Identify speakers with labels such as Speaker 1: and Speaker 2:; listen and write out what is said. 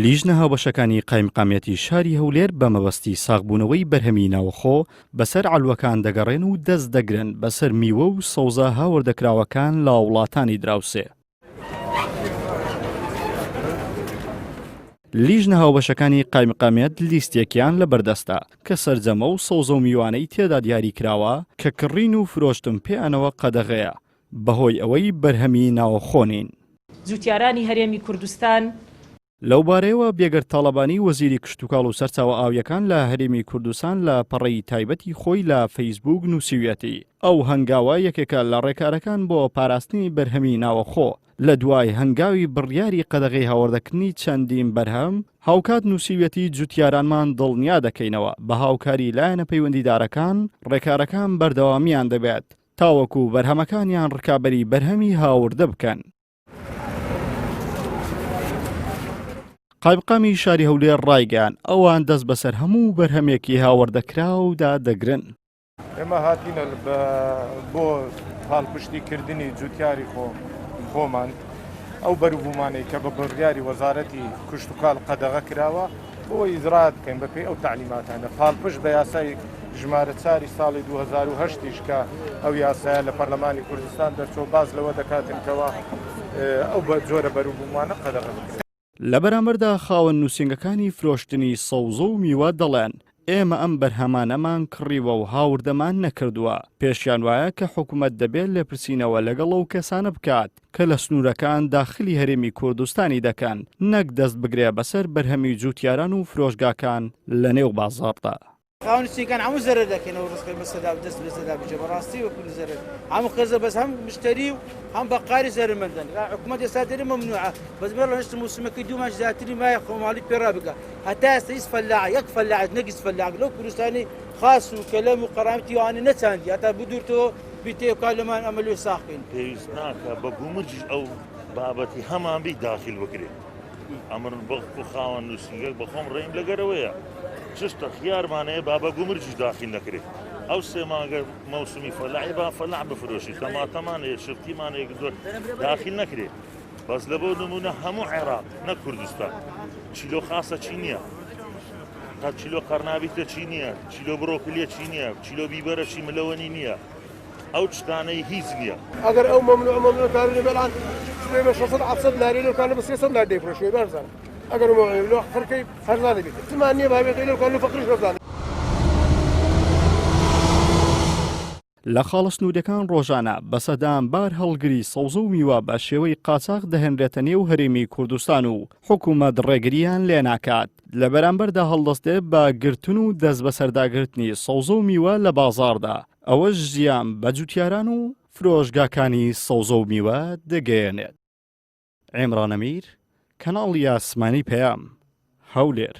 Speaker 1: لیژنە هاوبەشەکانی قایمقامەتی شاری هەولێر بە مەبەستی ساغبوونەوەی بەرهەمی ناوخۆ بەسەر عەلوەکان دەگەڕێن و دەست دەگرن بەسەر میوە و سەوزە هاوردەکراوەکان لە وڵاتانی دراوسێ. لیژنە هاوبەشەکانی قایمقامەت لیستێکیان لە بەردەستە کە سەرجەمە و سەوزە و میوانەی تێدا دیاری کراوە کە کڕین و فرۆشتن پێیانەوە قەدەغەیە بەهۆی ئەوەی بەرهەمی ناوخۆنین.
Speaker 2: جوتیارانی هەرێمی کوردستان
Speaker 1: لەو بارەیەوە بێگەر تاڵەبانی وەزیری کشتوکاڵ و سەرچاوە ئاویەکان لە هەرێمی کوردستان لە پەڕەی تایبەتی خۆی لە فەیسبوک نووسیویەتی ئەو هەنگاوە یەکێکە لە ڕێکارەکان بۆ پاراستنی بەرهەمی ناوەخۆ لە دوای هەنگاوی بڕیاری قەدەغەی هاوردەکردنی چەندین بەرهەم هاوکات نووسیویەتی جوتیارانمان دڵنیا دەکەینەوە بە هاوکاری لایەنە پەیوەندیدارەکان ڕێکارەکان بەردەوامیان دەبێت تاوەکو بەرهەمەکانیان ڕکابەری بەرهەمی هاوردە بکەن. قایمقامی شاری هەولێر ڕایگەیان ئەوان دەست بەسەر هەموو بەرهەمێکی هاوردەکراودا دەگرن.
Speaker 3: ئێمە هاتینە بۆ هەڵپشتیکردنی جوتیاری خۆمان ئەو بەروبوومانەی کە بە بڕیاری وەزارەتی کشتوکاڵ قەدەغە کراوە بۆ ئیزرات بکەین بەپێی ئەو تعلیماتانە پاڵپشت بە یاسای ژمارە 4 ساڵی 2008 کە ئەو یاسایە لە پەرلەمانی کوردستان دەرچۆ باز لەوە دەکاتنکەوە ئەو بە جۆرە بەروبوومانە قەدەغە بکەین.
Speaker 1: لە بەرامبەردا خاوەن نووسنگەکانی فرۆشتنی سەوزە و میوە دەڵێن ئێمە ئەم بەرهەمانەمان کڕیوە و هاوردەمان نەکردووە پێشیان وایە کە حکوومەت دەبێت لێپرسینەوە لەگەڵ ئەو کەسانە بکات کە لە سنوورەکان داخلی هەرێمی کوردستانی دەکەن نەک دەست بگرێ بەسەر بەرهەمی جوتیاران و فرۆشگاکان لە نێو بازاڕدا.
Speaker 4: خاونسیەکان هەموو زەرەر دەکەنەوە ڕستقی بەسەدا و دەست بەسەدا بچێ بەڕاستی وەکولی زەرەر هەموو خێزە بەس هەم مشتری و هەم بەقاری زەرمەندن حکوومەت ئێستا دەری مەمنوعە بەس بێ لە هەشت موسمەکەی دوومان زیاتری مایە خۆماڵی پێڕا بکە هەتا ئێستا هیچ فەلاح یەک فەلاحت نەگیز فەلاح لەو کوردستانی خاص و کەلەم و قەرامەتی وانە نەچاندی هەتا بدورتەوە بیتێ کالەمان ئەمە لێ ساقین
Speaker 5: پێویست ناکە بە گومرجی ئەو بابەتی هەمان بی داخل بکرێت ئەمر بە خاوەن نووسنگە بەخۆم ڕێم لەگەرەوەیە چشتە خیارمانەیە بابە گومرجی داخل نەکرێت ئەو سێ مانگە مەوسمی فەلاحی با فەلاح بفرۆشی تەماتەمانەیە شفتیمانەیە زۆر داخل نەکرێت بەس لە بۆ نمونە هەموو عێراق نە کوردستان چیلۆ خاسە چی نییە قەت چیلۆ قەرنابیتە چی نییە چیلۆ بڕۆکلیە چی نییە چیلۆ بیبەرە چی ملەوەنی نییە ئەو شتانەی هیچ نییە
Speaker 3: ئەگەر ئەو مەمنوع کارێ بەڵان 600 ناری لەکانە بە 300 نار دەیفرۆشێ بەرزانە ئەگەر لۆ خەرکەی هەرزانە بێت زمان نییە بابێت لەکان فەقیرش بەزانە.
Speaker 1: لە خاڵسنوودەکان ڕۆژانە بەسەدام بار هەڵگری سەوزە و میوە بە شێوەی قاچاق دەهێنرێتە نێو هەرێمی کوردستان و حکوومەت ڕێگریان لێ ناکات لە بەرامبەردا هەڵدەستێت بە گرتن و دەست بەسەرداگرتنی سەوزە و میوە لە بازاڕدا ئەوەش ژیان بە جوتیاران و فرۆشگاکانی سەوزە و میوە دەگەیەنێت. عیمران ئەمیر کەناڵی ئاسمانی پەیام هەولێر.